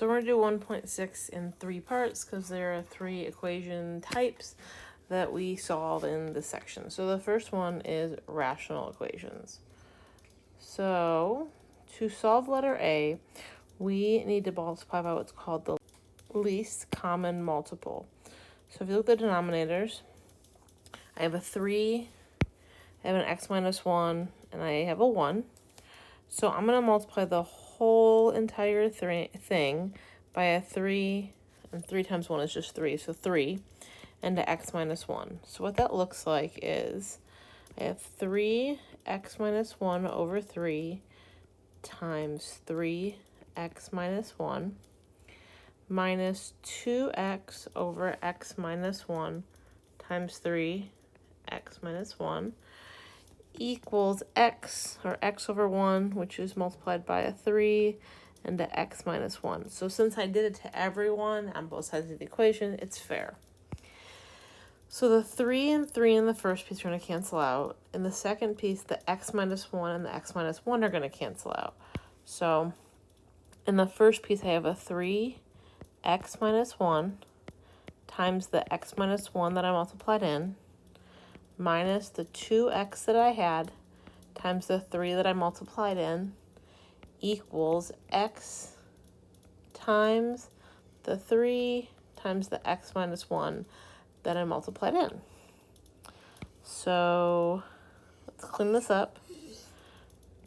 So we're going to do 1.6 in 3 parts because there are 3 equation types that we solve in this section. So the first one is rational equations. So to solve letter A, we need to multiply by what's called the least common multiple. So if you look at the denominators, I have a 3, I have an x minus 1, and I have a 1. So I'm going to multiply the whole entire thing by a 3, and 3 times 1 is just 3, so 3, and a x minus 1. So what that looks like is I have 3x minus 1 over 3 times 3x minus 1 minus 2x over x minus 1 times 3x minus 1 equals x, or x over 1, which is multiplied by a 3, and a x minus 1. So since I did it to everyone on both sides of the equation, it's fair. So the 3 and 3 in the first piece are going to cancel out. In the second piece, the x minus 1 and the x minus 1 are going to cancel out. So in the first piece, I have a 3x minus 1 times the x minus 1 that I multiplied in, minus the 2x that I had times the 3 that I multiplied in, equals x times the 3 times the x minus 1 that I multiplied in. So let's clean this up.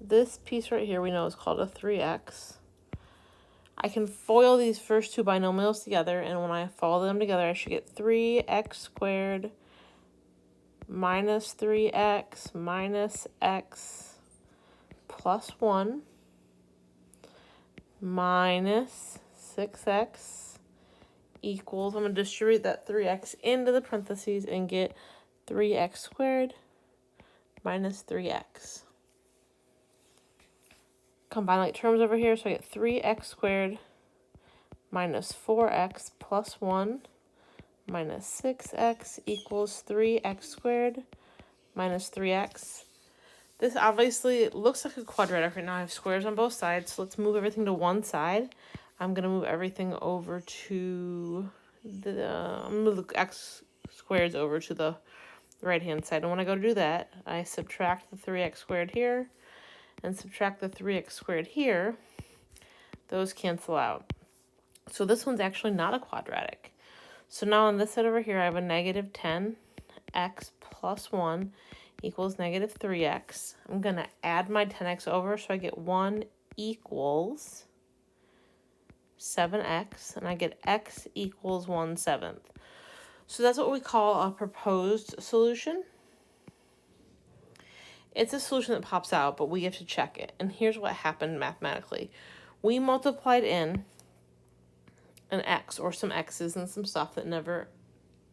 This piece right here we know is called a 3x. I can FOIL these first 2 binomials together, and when I FOIL them together, I should get 3x squared minus 3x minus x plus 1 minus 6x equals, I'm going to distribute that 3x into the parentheses and get 3x squared minus 3x. Combine like terms over here, so I get 3x squared minus 4x plus 1 minus 6x equals 3x squared minus 3x. This obviously looks like a quadratic right now. I have squares on both sides, so let's move everything to one side. I'm going to move everything over to the, I'm going to move the x squares over to the right-hand side. And when I go to do that, I subtract the 3x squared here and subtract the 3x squared here. Those cancel out. So this one's actually not a quadratic. So now on this side over here, I have a negative 10x plus 1 equals negative 3x. I'm going to add my 10x over, so I get 1 equals 7x, and I get x equals 1/7. So that's what we call a proposed solution. It's a solution that pops out, but we have to check it. And here's what happened mathematically. We multiplied in an x or some x's and some stuff that never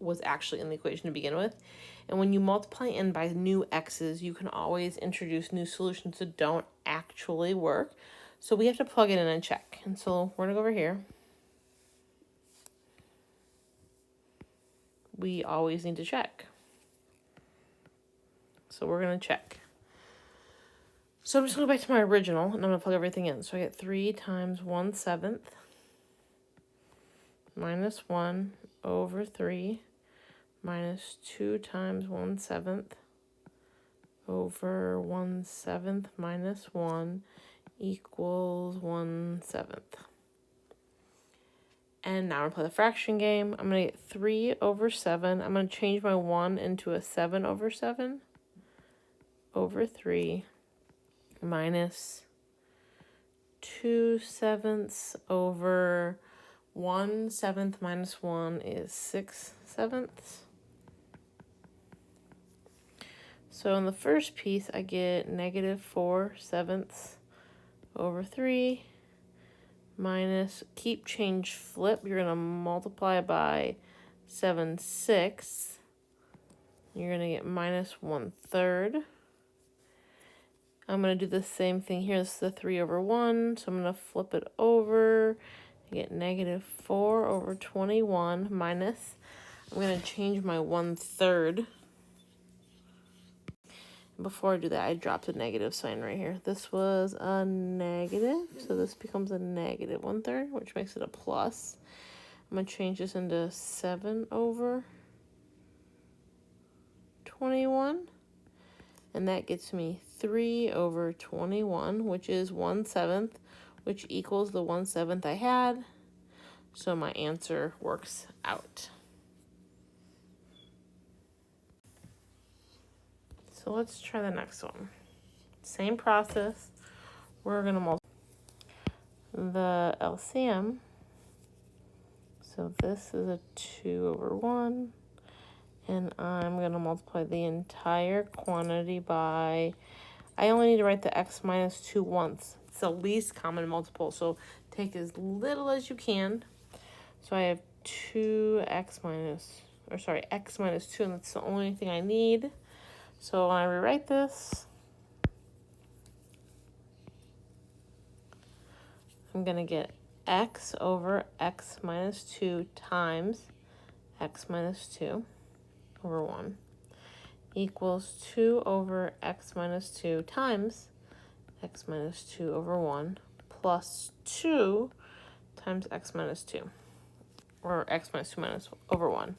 was actually in the equation to begin with. And when you multiply in by new x's, you can always introduce new solutions that don't actually work. So we have to plug it in and check. And so we're going to go over here. We always need to check. So we're going to check. So I'm just going to go back to my original, and I'm going to plug everything in. So I get 3 times 1/7 minus 1 over 3 minus 2 times 1/7 over 1/7 minus 1 equals 1/7. And now I'm going to play the fraction game. I'm going to get 3 over 7. I'm going to change my 1 into a 7 over 7 over 3 minus 2/7 over 1/7 minus 1 is 6/7. So in the first piece, I get negative 4/7 over 3 minus, keep, change, flip. You're going to multiply by 7/6. You're going to get minus 1/3. I'm going to do the same thing here. This is the 3 over 1, so I'm going to flip it over. I get negative 4 over 21 minus, I'm going to change my 1/3. Before I do that, I dropped a negative sign right here. This was a negative, so this becomes a negative 1/3, which makes it a plus. I'm going to change this into 7 over 21. And that gets me 3 over 21, which is 1/7, which equals the 1/7 I had. So my answer works out. So let's try the next one. Same process. We're going to multiply the LCM. So this is a 2 over 1. And I'm going to multiply the entire quantity by, I only need to write the x minus 2 once. It's the least common multiple, so take as little as you can. So I have x minus 2, and that's the only thing I need. So when I rewrite this, I'm going to get x over x minus 2 times x minus 2 over 1 equals 2 over x minus 2 times x minus 2 over 1 plus 2 times x minus 2, or x minus 2 minus over 1.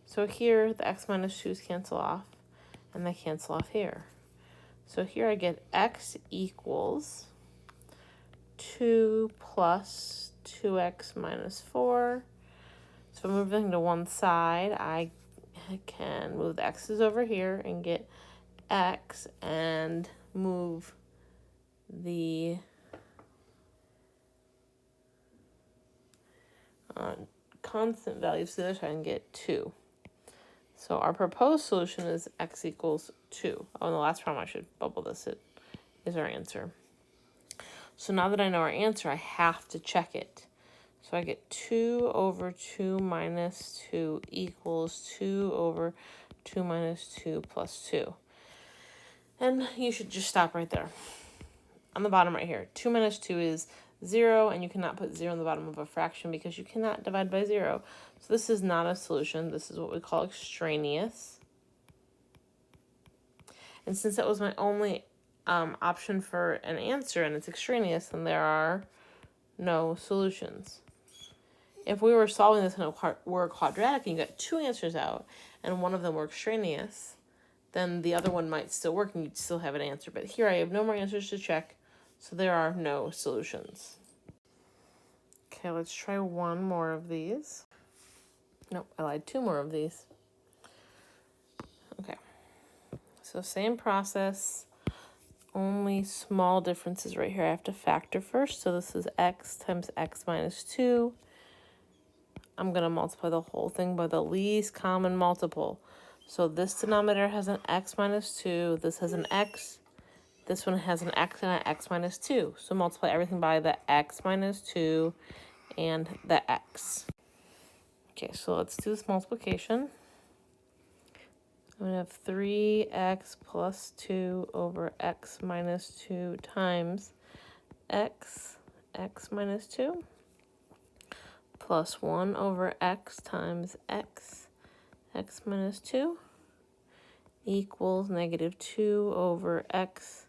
So here the x minus 2's cancel off, and they cancel off here. So here I get x equals 2 plus 2x minus 4. So moving to one side, I can move the x's over here and get x, and move the constant values to the other side and get 2. So our proposed solution is x equals 2. Oh, and the last problem, I should bubble this. It is our answer. So now that I know our answer, I have to check it. So I get 2 over 2 minus 2 equals 2 over 2 minus 2 plus 2. And you should just stop right there. On the bottom right here, 2 minus 2 is 0, and you cannot put 0 in the bottom of a fraction because you cannot divide by 0. So this is not a solution. This is what we call extraneous. And since that was my only option for an answer and it's extraneous, then there are no solutions. If we were solving this and it were quadratic and you got 2 answers out and one of them were extraneous, then the other one might still work and you'd still have an answer. But here I have no more answers to check, so there are no solutions. Okay, let's try one more of these. Nope, I lied, 2 more of these. Okay, so same process, only small differences right here. I have to factor first, so this is x times x minus 2. I'm going to multiply the whole thing by the least common multiple. So this denominator has an x minus 2, this has an x, this one has an x and an x minus 2. So multiply everything by the x minus 2 and the x. Okay, so let's do this multiplication. I'm going to have 3x plus 2 over x minus 2 times x minus 2 plus 1 over x times x minus 2 equals negative 2 over x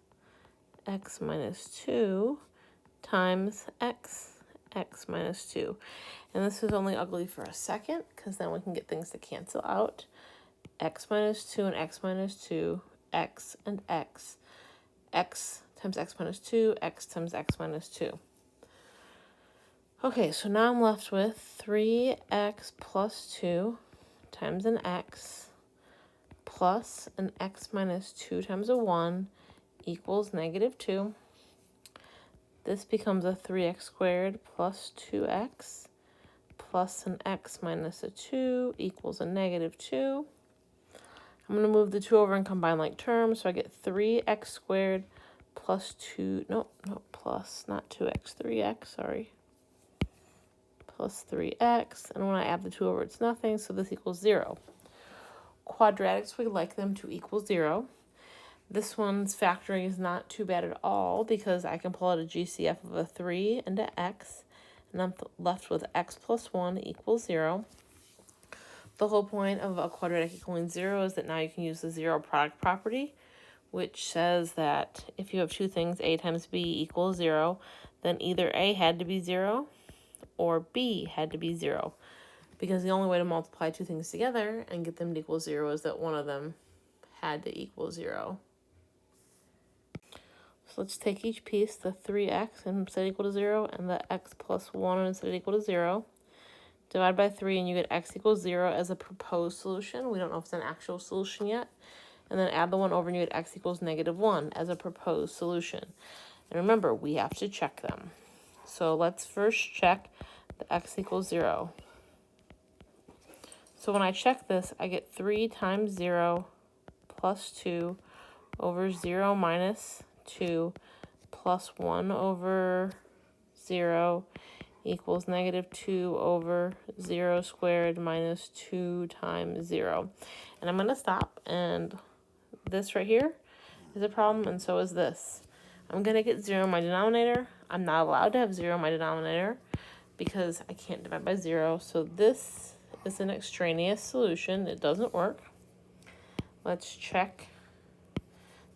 minus 2 times x minus 2. And this is only ugly for a second because then we can get things to cancel out. X minus 2 and x minus 2, x and x times x minus 2, x times x minus 2. Okay, so now I'm left with 3x plus 2 times an x plus an x minus 2 times a 1 equals negative 2. This becomes a 3x squared plus 2x plus an x minus a 2 equals a negative 2. I'm going to move the 2 over and combine like terms, so I get 3x squared plus 2, plus, not 2x, 3x, sorry. Plus 3x, and when I add the 2 over, it's nothing, so this equals 0. Quadratics, we like them to equal 0. This one's factoring is not too bad at all because I can pull out a GCF of a 3 and an x, and I'm left with x plus 1 equals 0. The whole point of a quadratic equaling 0 is that now you can use the zero product property, which says that if you have two things, A times B equals 0, then either A had to be 0 or B had to be 0. Because the only way to multiply two things together and get them to equal 0 is that one of them had to equal 0. So let's take each piece, the 3x and set it equal to 0, and the x plus 1 and set it equal to 0. Divide by 3 and you get x equals 0 as a proposed solution. We don't know if it's an actual solution yet. And then add the 1 over and you get x equals -1 as a proposed solution. And remember, we have to check them. So let's first check the x equals 0. So when I check this, I get 3 times 0 plus 2 over 0 minus 2 plus 1 over 0 equals -2 over 0 squared minus 2 times 0. And I'm going to stop, and this right here is a problem, and so is this. I'm going to get 0 in my denominator. I'm not allowed to have 0 in my denominator because I can't divide by 0. So this is an extraneous solution. It doesn't work. Let's check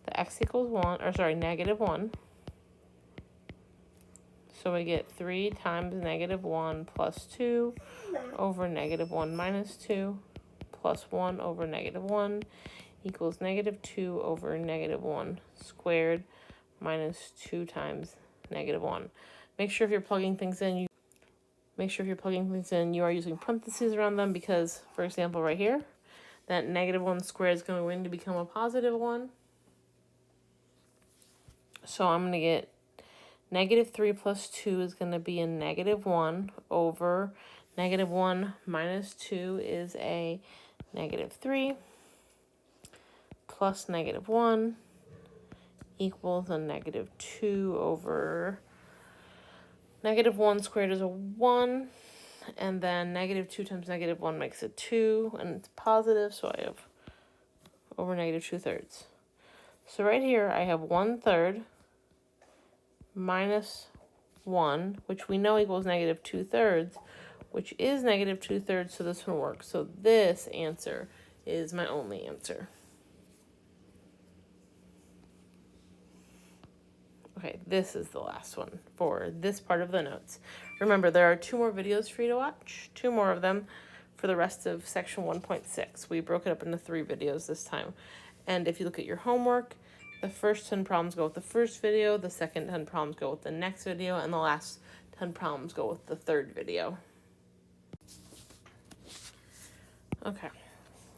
the x equals -1. So we get 3 times -1 plus 2 over -1 minus 2 plus 1 over -1 equals -2 over -1 squared minus 2 times -1. Make sure if you're plugging things in, you are using parentheses around them because, for example, right here, that -1 squared is going to become a +1. So I'm going to get -3 plus 2 is going to be a -1 over -1 minus 2 is a -3 plus -1 equals a -2 over -1 squared is a 1, and then -2 times -1 makes a 2, and it's positive, so I have over -2/3. So right here I have 1/3 minus 1, which we know equals -2/3, which is -2/3, so this one works. So this answer is my only answer. Okay, this is the last one for this part of the notes. Remember, there are 2 more videos for you to watch, 2 more of them for the rest of section 1.6. We broke it up into 3 videos this time. And if you look at your homework, the first 10 problems go with the first video, the second 10 problems go with the next video, and the last 10 problems go with the third video. Okay,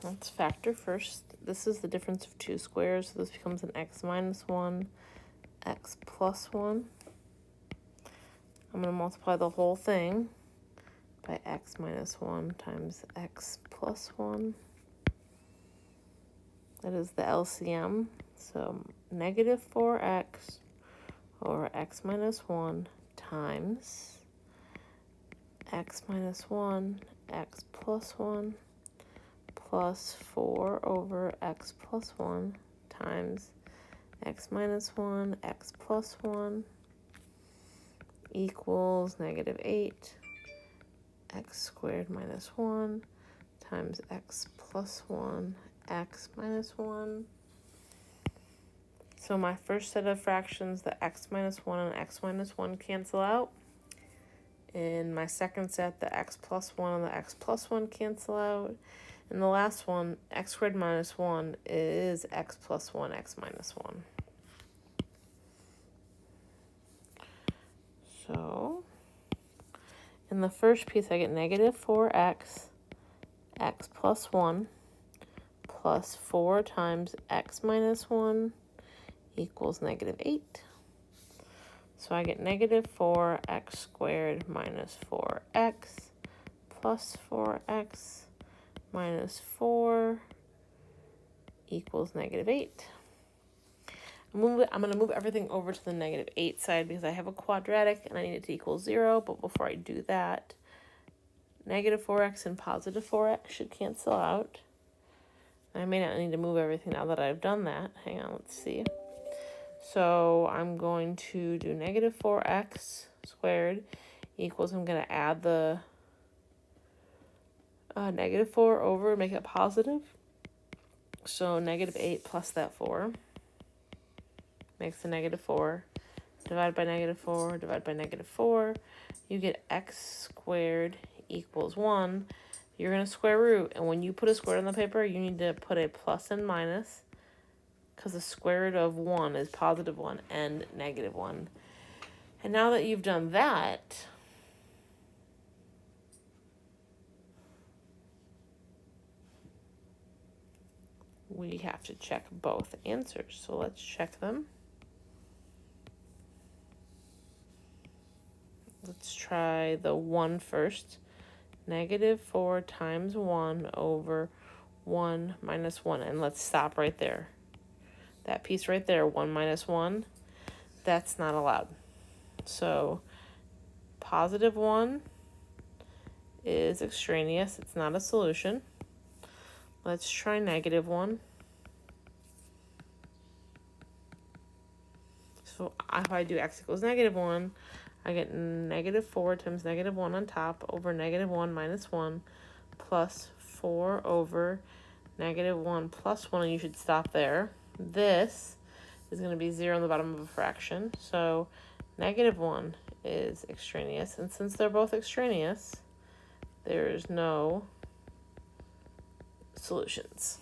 let's factor first. This is the difference of 2 squares, so this becomes an x minus 1, x plus 1. I'm going to multiply the whole thing by x minus 1 times x plus 1. That is the LCM. So -4x over x minus 1 times x minus 1, x plus 1, plus 4 over x plus 1 times x minus 1, x plus 1 equals -8 x squared minus 1 times x plus 1, x minus 1. So my first set of fractions, the x minus 1 and x minus 1 cancel out. In my second set, the x plus 1 and the x plus 1 cancel out. And the last one, x squared minus 1 is x plus 1, x minus 1. So in the first piece, I get -4x, x plus 1, plus 4 times x minus 1 equals -8. So I get -4x squared minus 4x plus 4x minus 4 equals -8. I'm going to move everything over to the -8 side because I have a quadratic and I need it to equal 0. But before I do that, -4x and +4x should cancel out. I may not need to move everything now that I've done that. Hang on, let's see. So I'm going to do -4x squared equals, I'm going to add the -4 over and make it positive. So -8 plus that 4. makes a negative 4. Divide by negative 4, divide by negative 4. You get x squared equals 1. You're going to square root, and when you put a square root on the paper, you need to put a plus and minus, because the square root of 1 is positive 1 and negative 1. And now that you've done that, we have to check both answers. So let's check them. Let's try the 1 first. Negative 4 times 1 over 1 minus 1. And let's stop right there. That piece right there, 1 minus 1, that's not allowed. So positive 1 is extraneous. It's not a solution. Let's try negative 1. So if I do x equals negative 1, I get negative 4 times negative 1 on top over negative 1 minus 1 plus 4 over negative 1 plus 1, and you should stop there. This is going to be 0 on the bottom of a fraction, so negative 1 is extraneous, and since they're both extraneous, there is no solutions.